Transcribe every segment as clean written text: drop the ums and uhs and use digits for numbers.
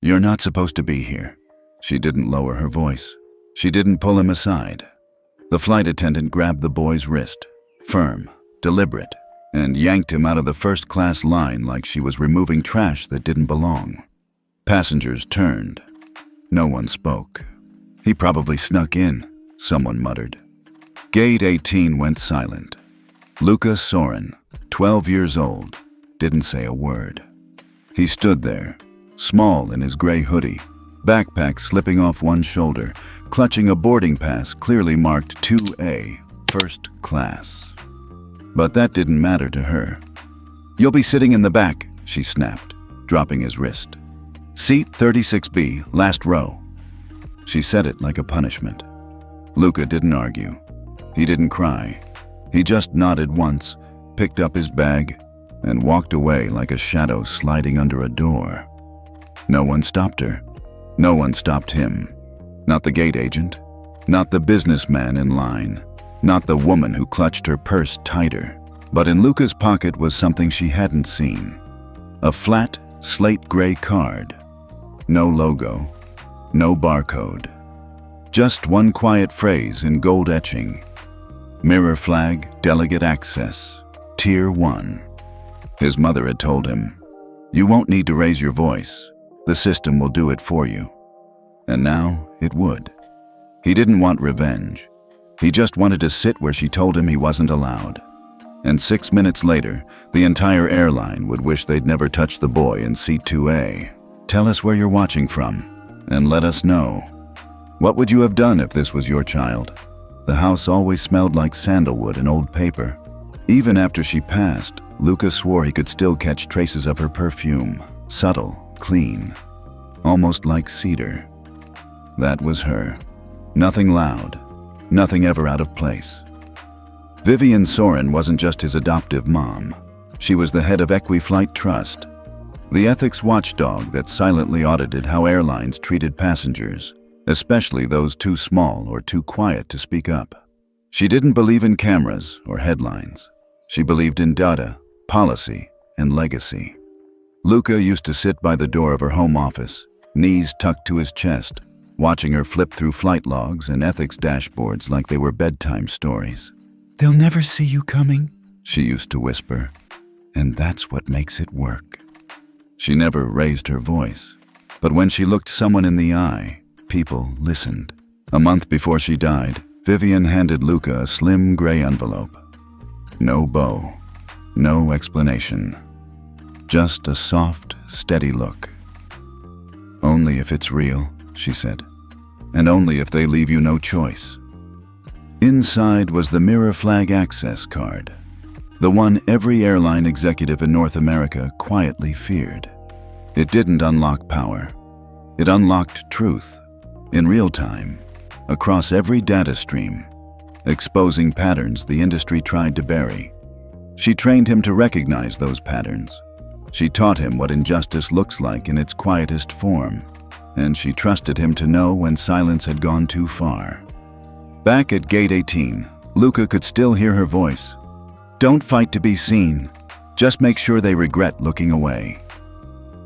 "You're not supposed to be here." She didn't lower her voice. She didn't pull him aside. The flight attendant grabbed the boy's wrist, firm, deliberate, and yanked him out of the first-class line like she was removing trash that didn't belong. Passengers turned. No one spoke. "He probably snuck in," someone muttered. Gate 18 went silent. Luca Soren, 12 years old, didn't say a word. He stood there, small in his gray hoodie, backpack slipping off one shoulder, clutching a boarding pass clearly marked 2A, first class. But that didn't matter to her. "You'll be sitting in the back," she snapped, dropping his wrist. "Seat 36B, last row." She said it like a punishment. Luca didn't argue. He didn't cry. He just nodded once, picked up his bag, and walked away like a shadow sliding under a door. No one stopped her. No one stopped him. Not the gate agent. Not the businessman in line. Not the woman who clutched her purse tighter. But in Luca's pocket was something she hadn't seen. A flat, slate gray card. No logo. No barcode. Just one quiet phrase in gold etching. MirrorFlag, delegate access, Tier 1. His mother had told him, "You won't need to raise your voice. The system will do it for you." And now it would. He didn't want revenge. He just wanted to sit where she told him he wasn't allowed. And 6 minutes later, the entire airline would wish they'd never touched the boy in seat 2A. "Tell us where you're watching from, and let us know." What would you have done if this was your child? The house always smelled like sandalwood and old paper. Even after she passed, Luca swore he could still catch traces of her perfume, subtle, clean, almost like cedar. That was her. Nothing loud, nothing ever out of place. Vivienne Soren wasn't just his adoptive mom. She was the head of Equiflight Trust, the ethics watchdog that silently audited how airlines treated passengers, especially those too small or too quiet to speak up. She didn't believe in cameras or headlines. She believed in data, policy, and legacy. Luca used to sit by the door of her home office, knees tucked to his chest, watching her flip through flight logs and ethics dashboards like they were bedtime stories. "They'll never see you coming," she used to whisper, "and that's what makes it work." She never raised her voice, but when she looked someone in the eye, people listened. A month before she died, Vivienne handed Luca a slim gray envelope. No bow, no explanation. Just a soft, steady look. "Only if it's real," she said, "and only if they leave you no choice." Inside was the MirrorFlag access card, the one every airline executive in North America quietly feared. It didn't unlock power. It unlocked truth, in real time, across every data stream, exposing patterns the industry tried to bury. She trained him to recognize those patterns. She taught him what injustice looks like in its quietest form, and she trusted him to know when silence had gone too far. Back at Gate 18, Luca could still hear her voice. "Don't fight to be seen. Just make sure they regret looking away."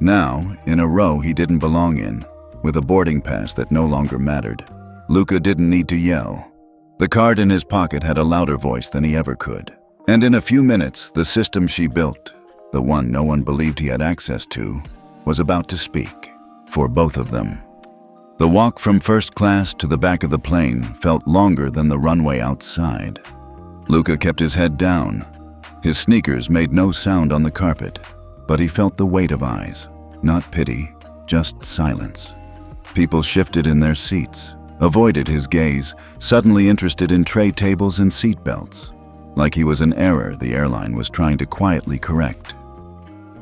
Now, in a row he didn't belong in, with a boarding pass that no longer mattered, Luca didn't need to yell. The card in his pocket had a louder voice than he ever could. And in a few minutes, the system she built, the one no one believed he had access to, was about to speak, for both of them. The walk from first class to the back of the plane felt longer than the runway outside. Luca kept his head down. His sneakers made no sound on the carpet, but he felt the weight of eyes, not pity, just silence. People shifted in their seats, avoided his gaze, suddenly interested in tray tables and seat belts, like he was an error the airline was trying to quietly correct.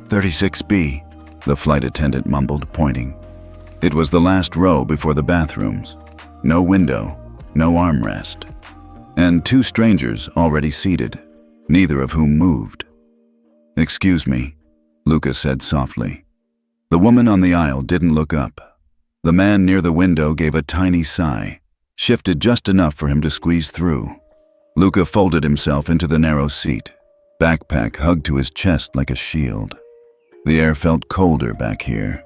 36B, the flight attendant mumbled, pointing. It was the last row before the bathrooms. No window, no armrest. And two strangers already seated, neither of whom moved. "Excuse me," Luca said softly. The woman on the aisle didn't look up. The man near the window gave a tiny sigh, shifted just enough for him to squeeze through. Luca folded himself into the narrow seat, backpack hugged to his chest like a shield. The air felt colder back here.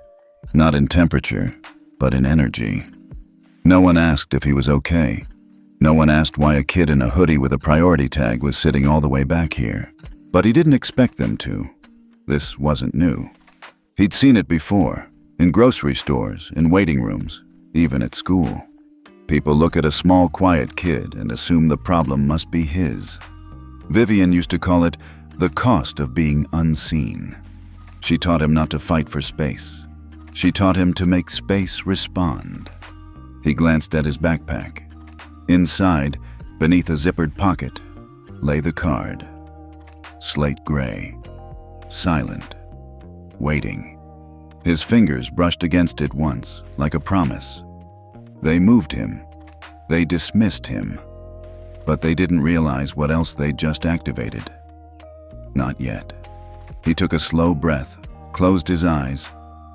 Not in temperature, but in energy. No one asked if he was okay. No one asked why a kid in a hoodie with a priority tag was sitting all the way back here. But he didn't expect them to. This wasn't new. He'd seen it before, in grocery stores, in waiting rooms, even at school. People look at a small, quiet kid and assume the problem must be his. Vivienne used to call it the cost of being unseen. She taught him not to fight for space. She taught him to make space respond. He glanced at his backpack. Inside, beneath a zippered pocket, lay the card. Slate gray. Silent. Waiting. His fingers brushed against it once, like a promise. They moved him. They dismissed him. But they didn't realize what else they'd just activated. Not yet. He took a slow breath, closed his eyes,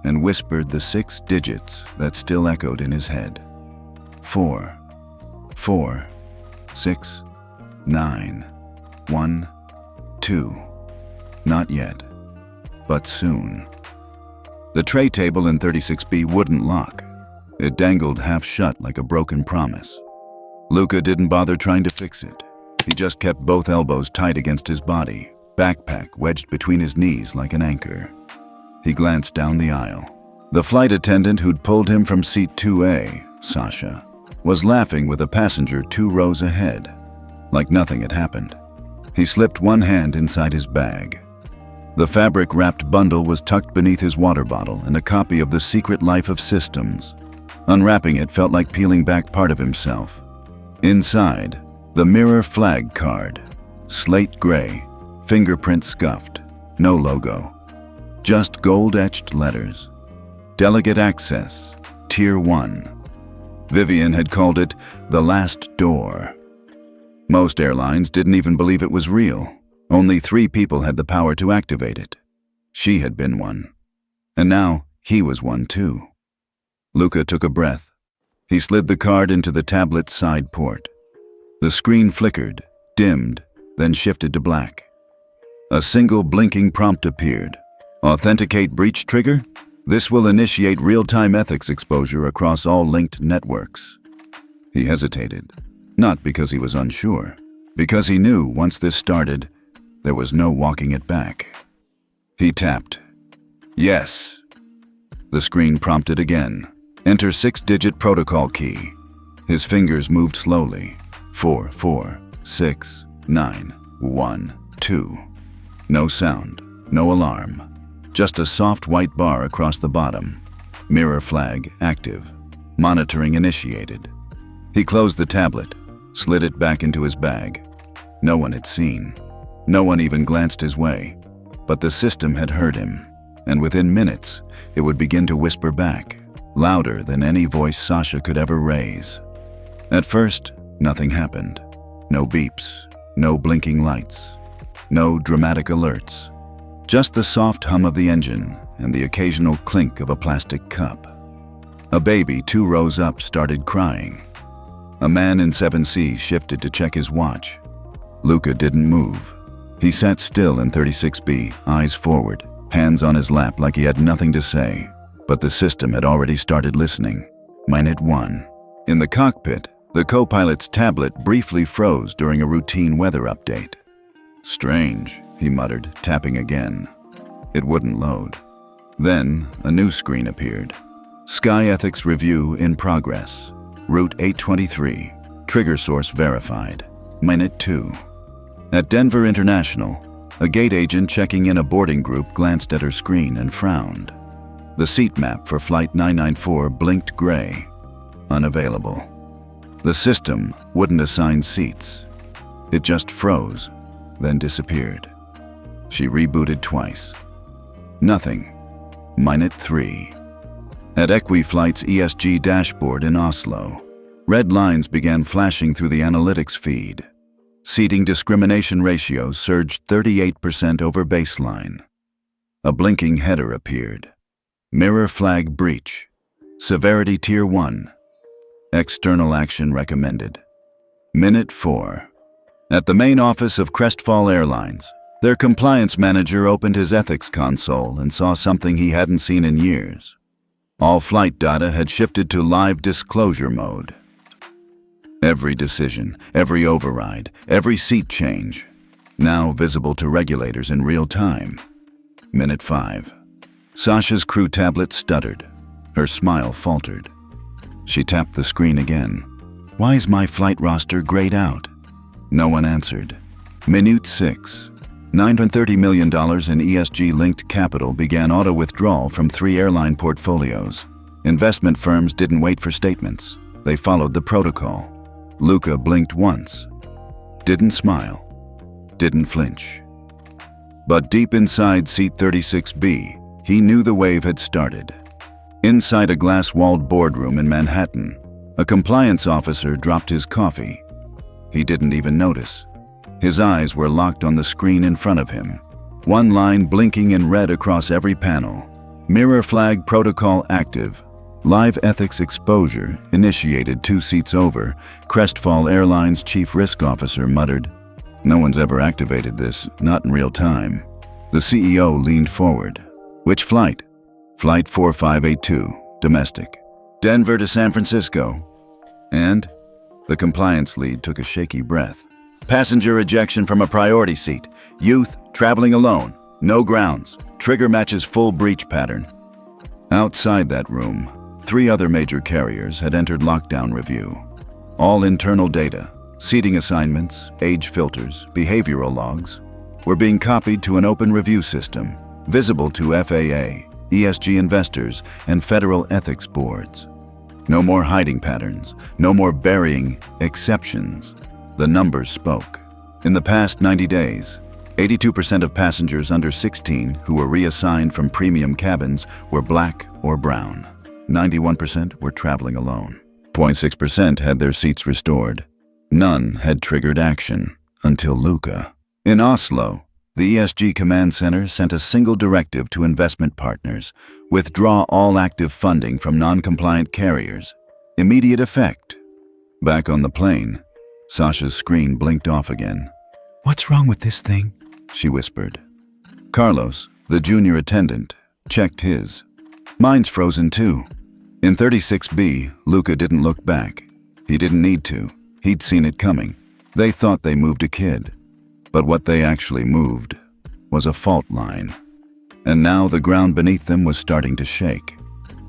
and whispered the 6 digits that still echoed in his head. 4, 4, 6, 9, 1, 2. Not yet, but soon. The tray table in 36B wouldn't lock. It dangled half shut like a broken promise. Luca didn't bother trying to fix it. He just kept both elbows tight against his body, backpack wedged between his knees like an anchor. He glanced down the aisle. The flight attendant who'd pulled him from seat 2A, Sasha, was laughing with a passenger 2 rows ahead, like nothing had happened. He slipped one hand inside his bag. The fabric-wrapped bundle was tucked beneath his water bottle and a copy of The Secret Life of Systems. Unwrapping it felt like peeling back part of himself. Inside, the MirrorFlag card. Slate gray, fingerprint scuffed, no logo. Just gold-etched letters. Delegate access, Tier 1. Vivienne had called it the last door. Most airlines didn't even believe it was real. Only 3 people had the power to activate it. She had been one. And now he was one too. Luca took a breath. He slid the card into the tablet's side port. The screen flickered, dimmed, then shifted to black. A single blinking prompt appeared. Authenticate breach trigger? This will initiate real-time ethics exposure across all linked networks. He hesitated, not because he was unsure, because he knew once this started, there was no walking it back. He tapped. Yes. The screen prompted again. Enter 6-digit protocol key. His fingers moved slowly. 4, 4, 6, 9, 1, 2. No sound, no alarm. Just a soft white bar across the bottom. MirrorFlag active. Monitoring initiated. He closed the tablet, slid it back into his bag. No one had seen. No one even glanced his way. But the system had heard him, and within minutes, it would begin to whisper back, louder than any voice Sasha could ever raise. At first, nothing happened. No beeps, no blinking lights, no dramatic alerts. Just the soft hum of the engine and the occasional clink of a plastic cup. A baby 2 rows up started crying. A man in 7C shifted to check his watch. Luca didn't move. He sat still in 36B, eyes forward, hands on his lap like he had nothing to say. But the system had already started listening. Minute 1. In the cockpit, the co-pilot's tablet briefly froze during a routine weather update. Strange, he muttered, tapping again. It wouldn't load. Then, a new screen appeared. SkyEthics review in progress. Route 823. Trigger source verified. Minute 2. At Denver International, a gate agent checking in a boarding group glanced at her screen and frowned. The seat map for Flight 994 blinked gray. Unavailable. The system wouldn't assign seats. It just froze, then disappeared. She rebooted twice. Nothing. Minute 3. At Equiflight's ESG dashboard in Oslo, red lines began flashing through the analytics feed. Seating discrimination ratios surged 38% over baseline. A blinking header appeared. MirrorFlag breach. Severity Tier 1. External action recommended. Minute 4. At the main office of Crestfall Airlines, their compliance manager opened his ethics console and saw something he hadn't seen in years. All flight data had shifted to live disclosure mode. Every decision, every override, every seat change, now visible to regulators in real time. Minute 5. Sasha's crew tablet stuttered. Her smile faltered. She tapped the screen again. "Why is my flight roster grayed out?" No one answered. Minute 6. $930 million in ESG-linked capital began auto-withdrawal from 3 airline portfolios. Investment firms didn't wait for statements. They followed the protocol. Luca blinked once. Didn't smile. Didn't flinch. But deep inside seat 36B, he knew the wave had started. Inside a glass-walled boardroom in Manhattan, a compliance officer dropped his coffee. He didn't even notice. His eyes were locked on the screen in front of him. One line blinking in red across every panel. MirrorFlag protocol active. Live ethics exposure initiated 2 seats over. Crestfall Airlines chief risk officer muttered, "No one's ever activated this, not in real time." The CEO leaned forward. "Which flight?" "Flight 4582, domestic. Denver to San Francisco." "And?" The compliance lead took a shaky breath. "Passenger ejection from a priority seat. Youth, traveling alone. No grounds. Trigger matches full breach pattern." Outside that room, 3 other major carriers had entered lockdown review. All internal data, seating assignments, age filters, behavioral logs, were being copied to an open review system, visible to FAA, ESG investors, and federal ethics boards. No more hiding patterns, no more burying exceptions. The numbers spoke. In the past 90 days, 82% of passengers under 16 who were reassigned from premium cabins were black or brown. 91% were traveling alone. 0.6% had their seats restored. None had triggered action until Luca. In Oslo, the ESG Command Center sent a single directive to investment partners: withdraw all active funding from non-compliant carriers. Immediate effect. Back on the plane, Sasha's screen blinked off again. "What's wrong with this thing?" she whispered. Carlos, the junior attendant, checked his. "Mine's frozen too." In 36B, Luca didn't look back. He didn't need to. He'd seen it coming. They thought they moved a kid. But what they actually moved was a fault line. And now the ground beneath them was starting to shake.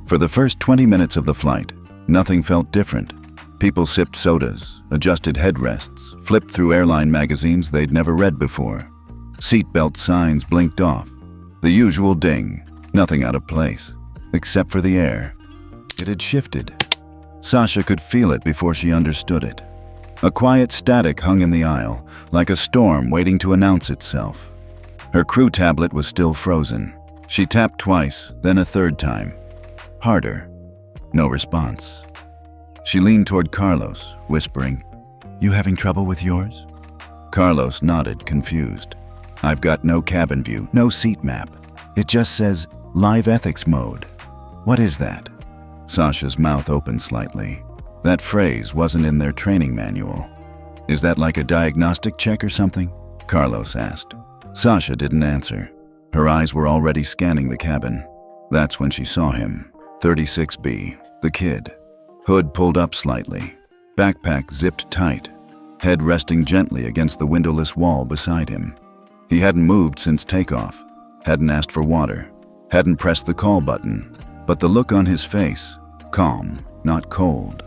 For the first 20 minutes of the flight, nothing felt different. People sipped sodas, adjusted headrests, flipped through airline magazines they'd never read before. Seatbelt signs blinked off. The usual ding, nothing out of place, except for the air. It had shifted. Sasha could feel it before she understood it. A quiet static hung in the aisle, like a storm waiting to announce itself. Her crew tablet was still frozen. She tapped twice, then a third time. Harder. No response. She leaned toward Carlos, whispering, "You having trouble with yours?" Carlos nodded, confused. "I've got no cabin view, no seat map. It just says live ethics mode." "What is that?" Sasha's mouth opened slightly. That phrase wasn't in their training manual. "Is that like a diagnostic check or something?" Carlos asked. Sasha didn't answer. Her eyes were already scanning the cabin. That's when she saw him. 36B, the kid. Hood pulled up slightly. Backpack zipped tight. Head resting gently against the windowless wall beside him. He hadn't moved since takeoff. Hadn't asked for water. Hadn't pressed the call button. But the look on his face, calm, not cold,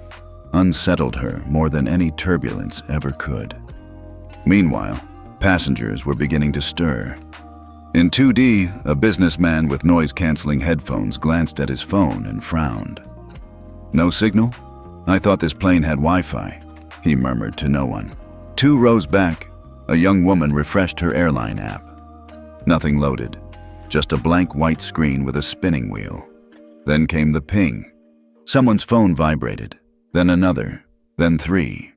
unsettled her more than any turbulence ever could. Meanwhile, passengers were beginning to stir. In 2D, a businessman with noise-canceling headphones glanced at his phone and frowned. "No signal? I thought this plane had Wi-Fi," he murmured to no one. 2 rows back, a young woman refreshed her airline app. Nothing loaded, just a blank white screen with a spinning wheel. Then came the ping. Someone's phone vibrated, then another, then 3.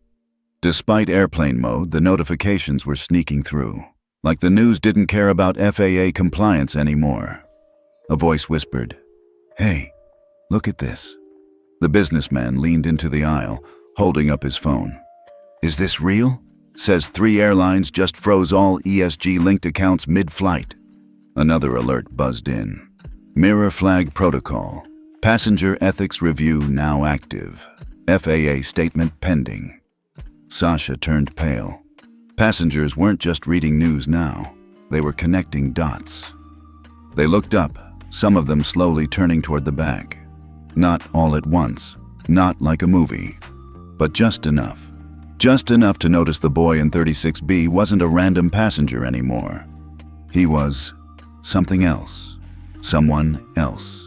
Despite airplane mode, the notifications were sneaking through, like the news didn't care about FAA compliance anymore. A voice whispered, "Hey, look at this." The businessman leaned into the aisle, holding up his phone. "Is this real? Says 3 airlines just froze all ESG-linked accounts mid-flight." Another alert buzzed in. MirrorFlag protocol. Passenger Ethics Review now active. FAA statement pending. Sasha turned pale. Passengers weren't just reading news now. They were connecting dots. They looked up, some of them slowly turning toward the bag. Not all at once, not like a movie, but just enough. Just enough to notice the boy in 36B wasn't a random passenger anymore. He was something else. Someone else.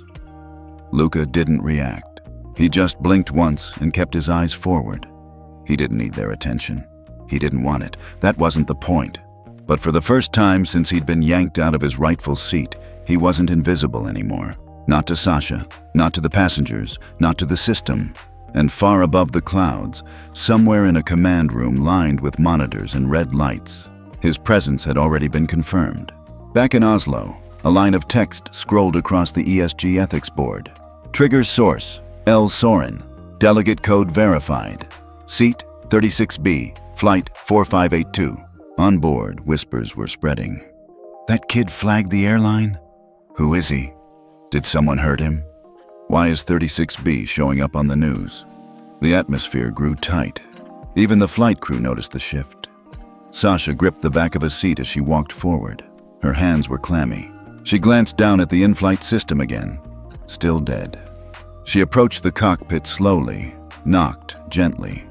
Luca didn't react. He just blinked once and kept his eyes forward. He didn't need their attention. He didn't want it. That wasn't the point. But for the first time since he'd been yanked out of his rightful seat, he wasn't invisible anymore. Not to Sasha, not to the passengers, not to the system. And far above the clouds, somewhere in a command room lined with monitors and red lights, his presence had already been confirmed. Back in Oslo, a line of text scrolled across the ESG ethics board. Trigger source, L. Soren. Delegate code verified. Seat 36B, flight 4582. On board, whispers were spreading. That kid flagged the airline? Who is he? Did someone hurt him? Why is 36B showing up on the news? The atmosphere grew tight. Even the flight crew noticed the shift. Sasha gripped the back of a seat as she walked forward. Her hands were clammy. She glanced down at the in-flight system again. Still dead. She approached the cockpit slowly, knocked gently.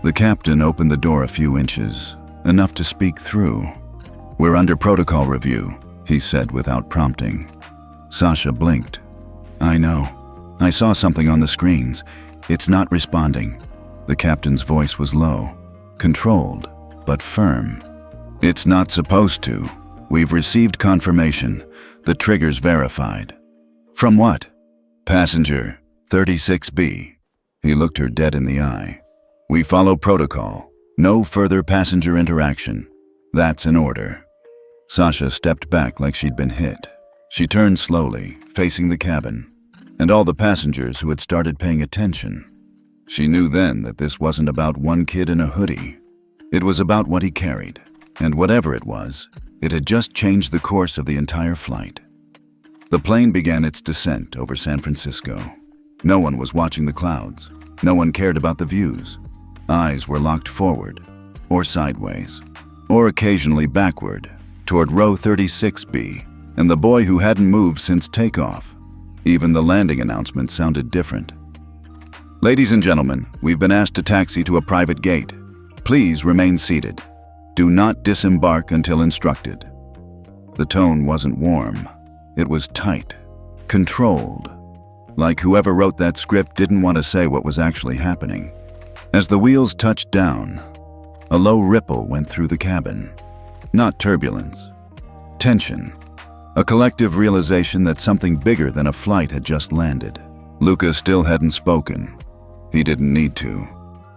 The captain opened the door a few inches, enough to speak through. "We're under protocol review," he said without prompting. Sasha blinked. "I know. I saw something on the screens. It's not responding." The captain's voice was low, controlled, but firm. "It's not supposed to. We've received confirmation. The trigger's verified." "From what?" "Passenger 36B." He looked her dead in the eye. "We follow protocol. No further passenger interaction. That's an order." Sasha stepped back like she'd been hit. She turned slowly, facing the cabin, and all the passengers who had started paying attention. She knew then that this wasn't about one kid in a hoodie. It was about what he carried, and whatever it was, it had just changed the course of the entire flight. The plane began its descent over San Francisco. No one was watching the clouds. No one cared about the views. Eyes were locked forward, or sideways, or occasionally backward, toward row 36B, and the boy who hadn't moved since takeoff. Even the landing announcement sounded different. "Ladies and gentlemen, we've been asked to taxi to a private gate. Please remain seated. Do not disembark until instructed." The tone wasn't warm. It was tight, controlled, like whoever wrote that script didn't want to say what was actually happening. As the wheels touched down, a low ripple went through the cabin. Not turbulence, tension. A collective realization that something bigger than a flight had just landed. Luca still hadn't spoken. He didn't need to.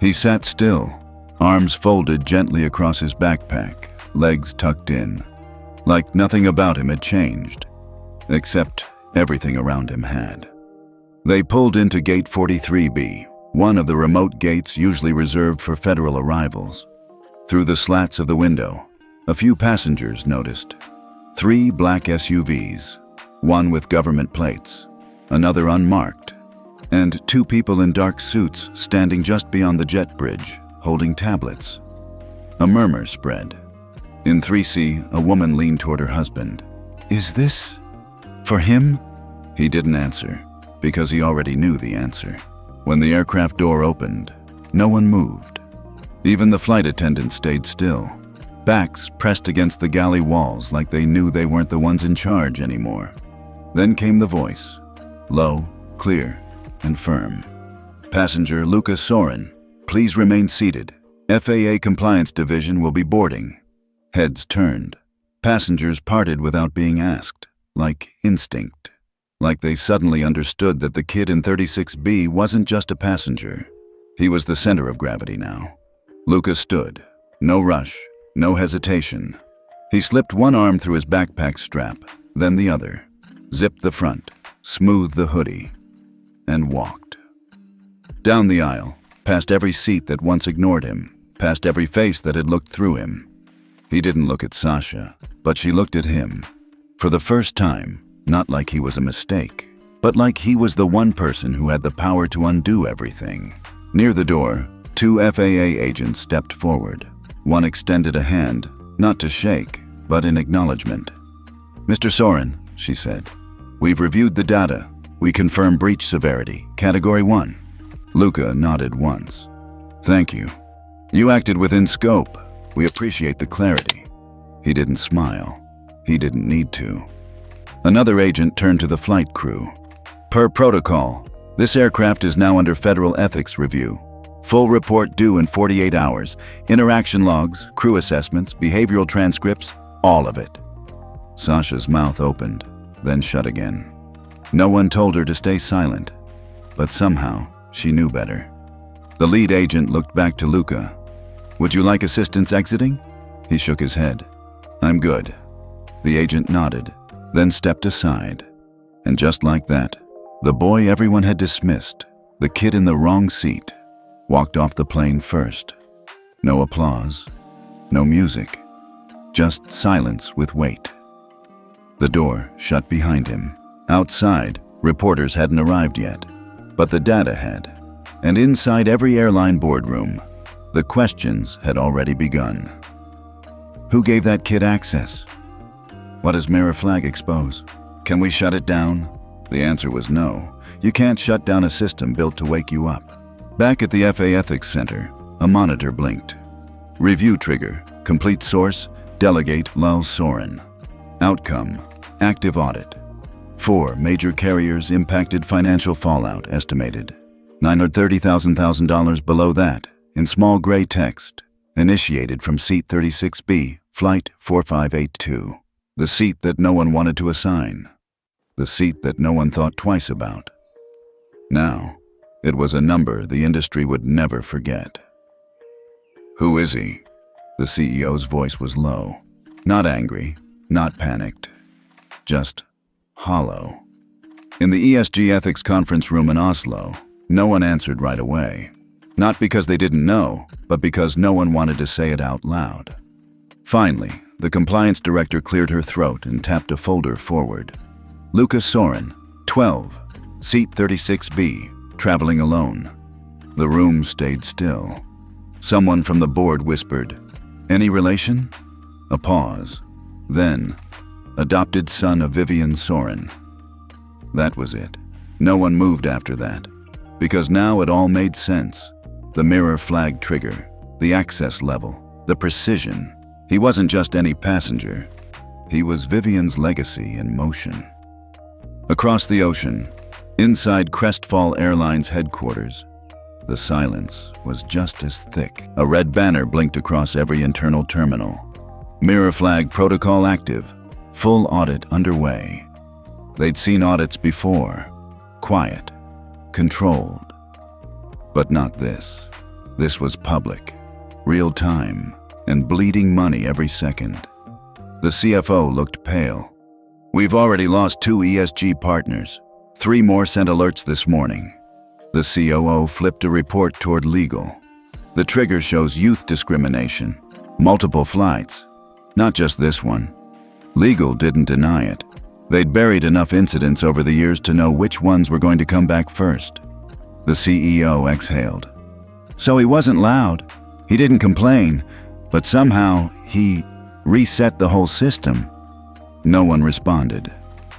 He sat still, arms folded gently across his backpack, legs tucked in, like nothing about him had changed, except everything around him had. They pulled into Gate 43B, one of the remote gates usually reserved for federal arrivals. Through the slats of the window, a few passengers noticed. 3 black SUVs, one with government plates, another unmarked, and 2 people in dark suits standing just beyond the jet bridge, holding tablets. A murmur spread. In 3C, a woman leaned toward her husband. "Is this for him?" He didn't answer, because he already knew the answer. When the aircraft door opened, no one moved. Even the flight attendants stayed still, backs pressed against the galley walls like they knew they weren't the ones in charge anymore. Then came the voice, low, clear, and firm. "Passenger Luca Soren, please remain seated. FAA Compliance Division will be boarding." Heads turned. Passengers parted without being asked, like instinct. Like they suddenly understood that the kid in 36B wasn't just a passenger. He was the center of gravity now. Luca stood. No rush, no hesitation. He slipped one arm through his backpack strap, then the other, zipped the front, smoothed the hoodie, and walked. Down the aisle, past every seat that once ignored him, past every face that had looked through him. He didn't look at Sasha, but she looked at him. For the first time, not like he was a mistake, but like he was the one person who had the power to undo everything. Near the door, 2 FAA agents stepped forward. One extended a hand, not to shake, but in acknowledgement. "Mr. Soren," she said, "we've reviewed the data. We confirm breach severity, Category 1. Luca nodded once. "Thank you. You acted within scope. We appreciate the clarity." He didn't smile. He didn't need to. Another agent turned to the flight crew. "Per protocol, this aircraft is now under federal ethics review. Full report due in 48 hours. Interaction logs, crew assessments, behavioral transcripts, all of it." Sasha's mouth opened, then shut again. No one told her to stay silent, but somehow she knew better. The lead agent looked back to Luca. "Would you like assistance exiting?" He shook his head. "I'm good." The agent nodded, then stepped aside. And just like that, the boy everyone had dismissed, the kid in the wrong seat, walked off the plane first. No applause, no music, just silence with weight. The door shut behind him. Outside, reporters hadn't arrived yet, but the data had. And inside every airline boardroom, the questions had already begun. Who gave that kid access? What does MirrorFlag expose? Can we shut it down? The answer was no. You can't shut down a system built to wake you up. Back at the FAA Ethics Center, a monitor blinked. Review trigger, complete source, delegate Luca Soren. Outcome, active audit. 4 major carriers impacted, financial fallout estimated. $930,000 below that, in small gray text, initiated from seat 36B, flight 4582. The seat that no one wanted to assign. The seat that no one thought twice about. Now, it was a number the industry would never forget. "Who is he?" The CEO's voice was low. Not angry, not panicked. Just hollow. In the ESG ethics conference room in Oslo, no one answered right away. Not because they didn't know, but because no one wanted to say it out loud. Finally, the compliance director cleared her throat and tapped a folder forward. Luca Soren, 12, seat 36B, traveling alone. The room stayed still. Someone from the board whispered, "Any relation?" A pause. Then, adopted son of Vivienne Soren. That was it. No one moved after that. Because now it all made sense. The MirrorFlag trigger, the access level, the precision. He wasn't just any passenger. He was Vivienne's legacy in motion. Across the ocean, inside Crestfall Airlines headquarters, the silence was just as thick. A red banner blinked across every internal terminal. MirrorFlag protocol active, full audit underway. They'd seen audits before, quiet, controlled. But not this. This was public, real time, and bleeding money every second. The CFO looked pale. "We've already lost 2 ESG partners. 3 more sent alerts this morning." The COO flipped a report toward legal. The trigger shows youth discrimination, multiple flights, not just this one. Legal didn't deny it. They'd buried enough incidents over the years to know which ones were going to come back first. The CEO exhaled. "So he wasn't loud. He didn't complain, but somehow he reset the whole system." No one responded,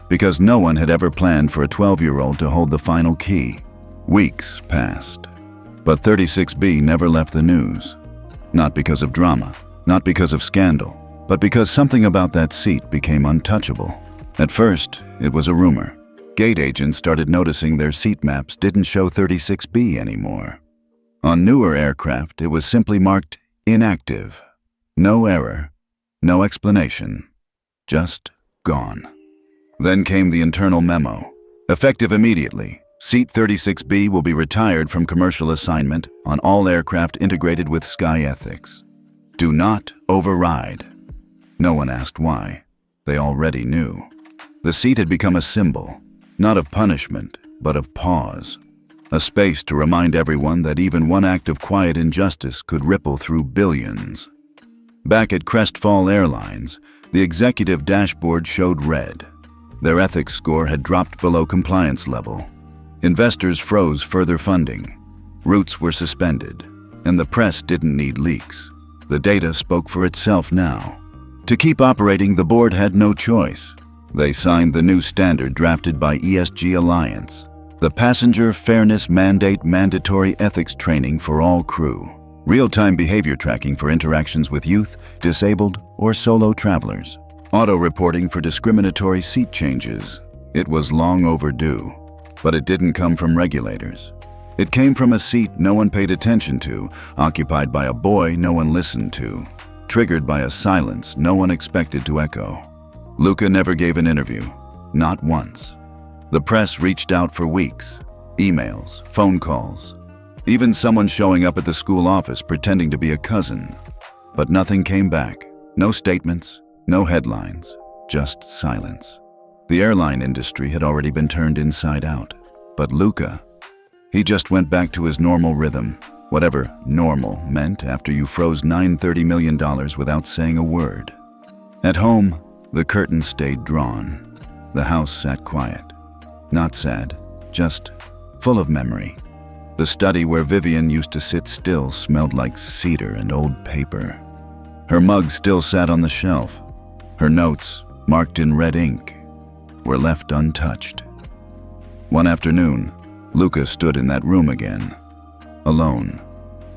because no one had ever planned for a 12-year-old to hold the final key. Weeks passed, but 36B never left the news. Not because of drama, not because of scandal, but because something about that seat became untouchable. At first, it was a rumor. Gate agents started noticing their seat maps didn't show 36B anymore. On newer aircraft, it was simply marked inactive. No error, no explanation, just gone. Then came the internal memo. Effective immediately, seat 36B will be retired from commercial assignment on all aircraft integrated with SkyEthics. Do not override. No one asked why. They already knew. The seat had become a symbol, not of punishment, but of pause. A space to remind everyone that even one act of quiet injustice could ripple through billions. Back at Crestfall Airlines, the executive dashboard showed red. Their ethics score had dropped below compliance level. Investors froze further funding. Routes were suspended, and the press didn't need leaks. The data spoke for itself now. To keep operating, the board had no choice. They signed the new standard drafted by ESG Alliance, the Passenger Fairness Mandate mandatory ethics training for all crew, real-time behavior tracking for interactions with youth, disabled, or solo travelers, auto-reporting for discriminatory seat changes. It was long overdue, but it didn't come from regulators. It came from a seat no one paid attention to, occupied by a boy no one listened to, triggered by a silence no one expected to echo. Luca never gave an interview, not once. The press reached out for weeks, emails, phone calls, even someone showing up at the school office pretending to be a cousin. But nothing came back, no statements, no headlines, just silence. The airline industry had already been turned inside out, but Luca, he just went back to his normal rhythm, whatever normal meant after you froze $930 million without saying a word. At home, the curtain stayed drawn. The house sat quiet. Not sad, just full of memory. The study where Vivienne used to sit still smelled like cedar and old paper. Her mug still sat on the shelf. Her notes, marked in red ink, were left untouched. One afternoon, Luca stood in that room again, alone.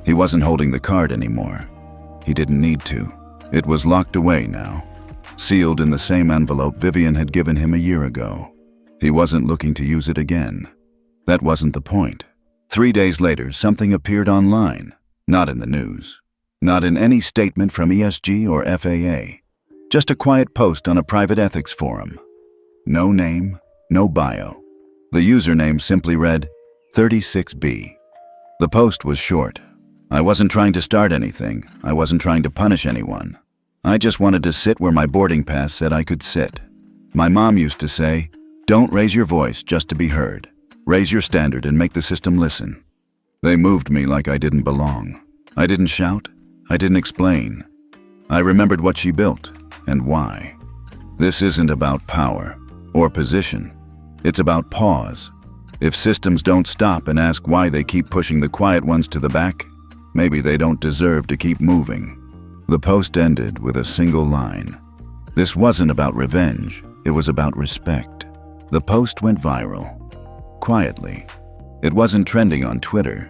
He wasn't holding the card anymore. He didn't need to. It was locked away now, sealed in the same envelope Vivienne had given him a year ago. He wasn't looking to use it again. That wasn't the point. 3 days later, something appeared online, not in the news, not in any statement from ESG or FAA, just a quiet post on a private ethics forum. No name, no bio. The username simply read, 36B. The post was short. I wasn't trying to start anything. I wasn't trying to punish anyone. I just wanted to sit where my boarding pass said I could sit. My mom used to say, "Don't raise your voice just to be heard. Raise your standard and make the system listen." They moved me like I didn't belong. I didn't shout. I didn't explain. I remembered what she built and why. This isn't about power or position. It's about pause. If systems don't stop and ask why they keep pushing the quiet ones to the back, maybe they don't deserve to keep moving. The post ended with a single line. This wasn't about revenge. It was about respect. The post went viral. Quietly. It wasn't trending on Twitter.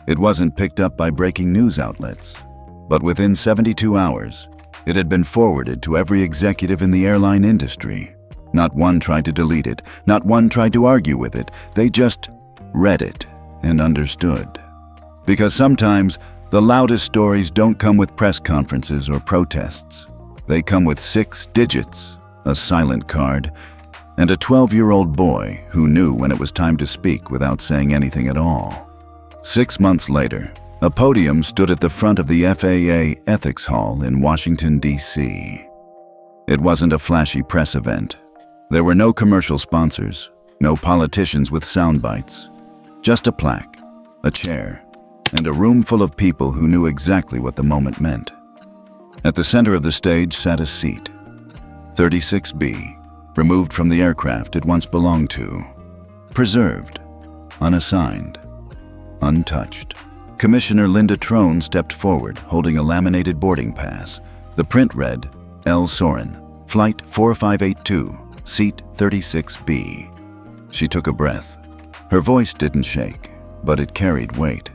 It wasn't picked up by breaking news outlets. But within 72 hours, it had been forwarded to every executive in the airline industry. Not one tried to delete it. Not one tried to argue with it. They just read it and understood. Because sometimes, the loudest stories don't come with press conferences or protests. They come with 6 digits, a silent card, and a 12-year-old boy who knew when it was time to speak without saying anything at all. 6 months later, a podium stood at the front of the FAA Ethics Hall in Washington, D.C. It wasn't a flashy press event. There were no commercial sponsors, no politicians with sound bites, just a plaque, a chair, and a room full of people who knew exactly what the moment meant. At the center of the stage sat a seat, 36B, removed from the aircraft it once belonged to, preserved, unassigned, untouched. Commissioner Linda Trone stepped forward, holding a laminated boarding pass. The print read, L. Soren, Flight 4582, Seat 36B. She took a breath. Her voice didn't shake, but it carried weight.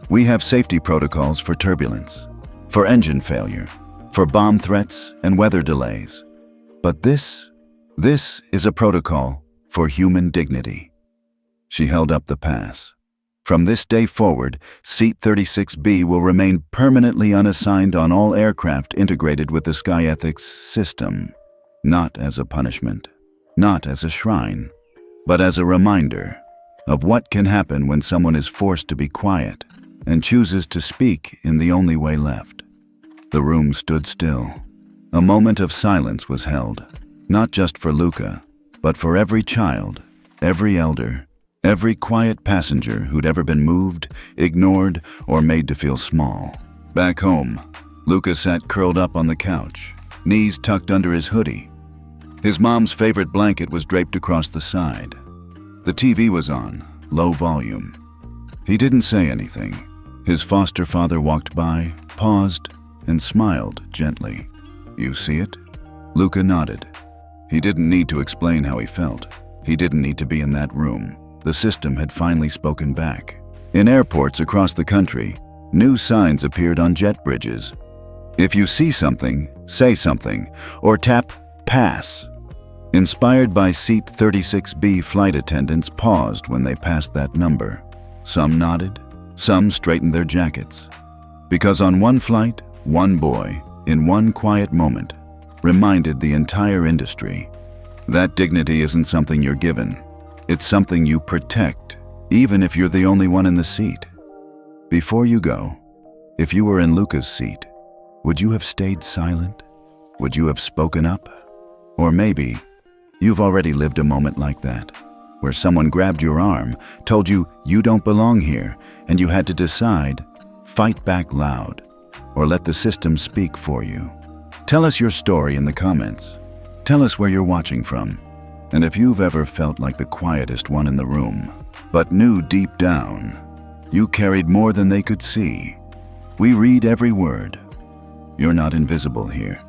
We have safety protocols for turbulence, for engine failure, for bomb threats and weather delays. But this is a protocol for human dignity. She held up the pass. From this day forward, Seat 36B will remain permanently unassigned on all aircraft integrated with the SkyEthics system. Not as a punishment, not as a shrine, but as a reminder of what can happen when someone is forced to be quiet and chooses to speak in the only way left. The room stood still. A moment of silence was held, not just for Luca, but for every child, every elder, every quiet passenger who'd ever been moved, ignored, or made to feel small. Back home, Luca sat curled up on the couch, knees tucked under his hoodie. His mom's favorite blanket was draped across the side. The TV was on, low volume. He didn't say anything. His foster father walked by, paused, and smiled gently. "You see it?" Luca nodded. He didn't need to explain how he felt. He didn't need to be in that room. The system had finally spoken back. In airports across the country, new signs appeared on jet bridges. "If you see something, say something, or tap pass." Inspired by seat 36B, flight attendants paused when they passed that number. Some nodded, some straightened their jackets. Because on one flight, one boy, in one quiet moment, reminded the entire industry. That dignity isn't something you're given. It's something you protect, even if you're the only one in the seat. Before you go, if you were in Luca's seat, would you have stayed silent? Would you have spoken up? Or maybe you've already lived a moment like that, where someone grabbed your arm, told you you don't belong here, and you had to decide, fight back loud, or let the system speak for you. Tell us your story in the comments. Tell us where you're watching from, and if you've ever felt like the quietest one in the room, but knew deep down you carried more than they could see. We read every word. You're not invisible here.